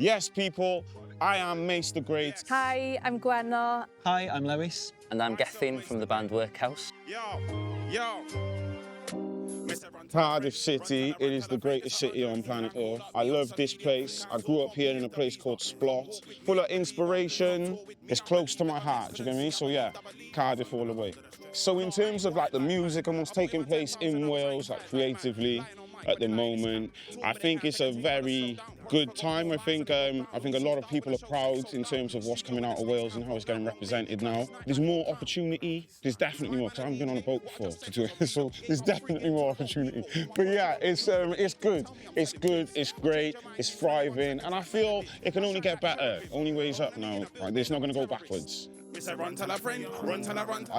Yes, people, I am Mace The Great. Hi, I'm Gwenno. Hi, I'm Lewys. And I'm Gethin from the band WRKHOUSE. Yo. Cardiff City, it is the greatest city on planet Earth. I love this place. I grew up here in a place called Splot. Full of inspiration. It's close to my heart, do you get me? So yeah, Cardiff all the way. So in terms of like the music and what's taking place in Wales, like creatively, at the moment, I think it's a very good time. I think a lot of people are proud in terms of what's coming out of Wales and how it's getting represented now. There's more opportunity. There's definitely more, because I haven't been on a boat before to do it, so there's definitely more opportunity. But yeah, it's good. It's good, it's great, it's thriving, and I feel it can only get better. Only ways up now. Like, it's not going to go backwards. I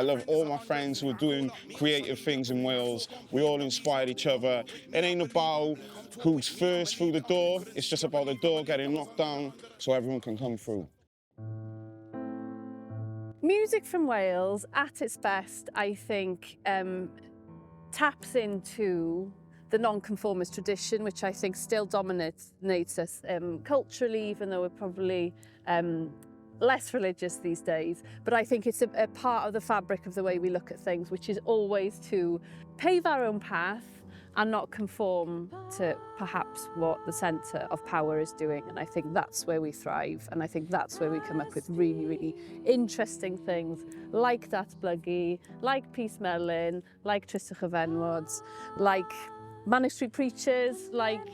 love all my friends who are doing creative things in Wales. We all inspire each other. It ain't about who's first through the door. It's just about the door getting knocked down so everyone can come through. Music from Wales, at its best, I think, taps into the non-conformist tradition, which I think still dominates us culturally, even though we're probably less religious these days. But I think it's a part of the fabric of the way we look at things, which is always to pave our own path and not conform to perhaps what the centre of power is doing. And I think that's where we thrive. And I think that's where we come up with really, really interesting things like Datblygu, like Peace Melyn, like Tristwch y Fenwods, like Manic Street Preachers, like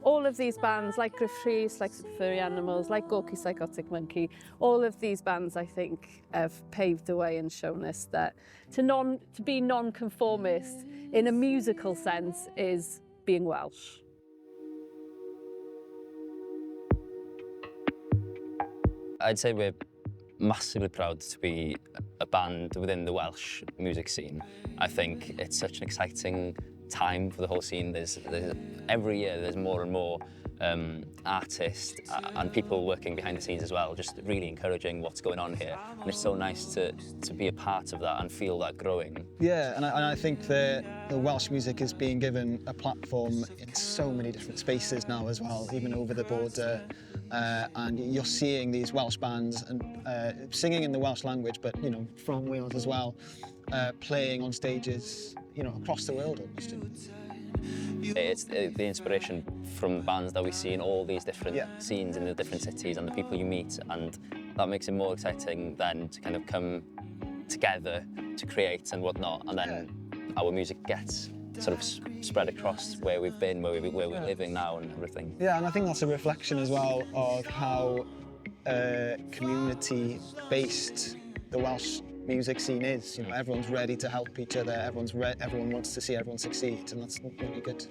all of these bands, like Griff Rhys, like Super Furry Animals, like Gorky Psychotic Monkey, all of these bands, I think, have paved the way and shown us that to be non-conformist in a musical sense is being Welsh. I'd say we're massively proud to be a band within the Welsh music scene. I think it's such an exciting time for the whole scene. Every year there's more and more artists and people working behind the scenes as well, just really encouraging what's going on here. And it's so nice to be a part of that and feel that growing. Yeah, and I think the Welsh music is being given a platform in so many different spaces now as well, even over the border. And you're seeing these Welsh bands and singing in the Welsh language, but from Wales as well, playing on stages, across the world almost. It's the inspiration from bands that we see in all these different scenes in the different cities and the people you meet, and that makes it more exciting than to kind of come together to create and whatnot, and then our music gets sort of spread across where we've been, where we're living now and everything. Yeah, and I think that's a reflection as well of how community-based the Welsh music scene is. Everyone's ready to help each other, everyone wants to see everyone succeed, and that's really good.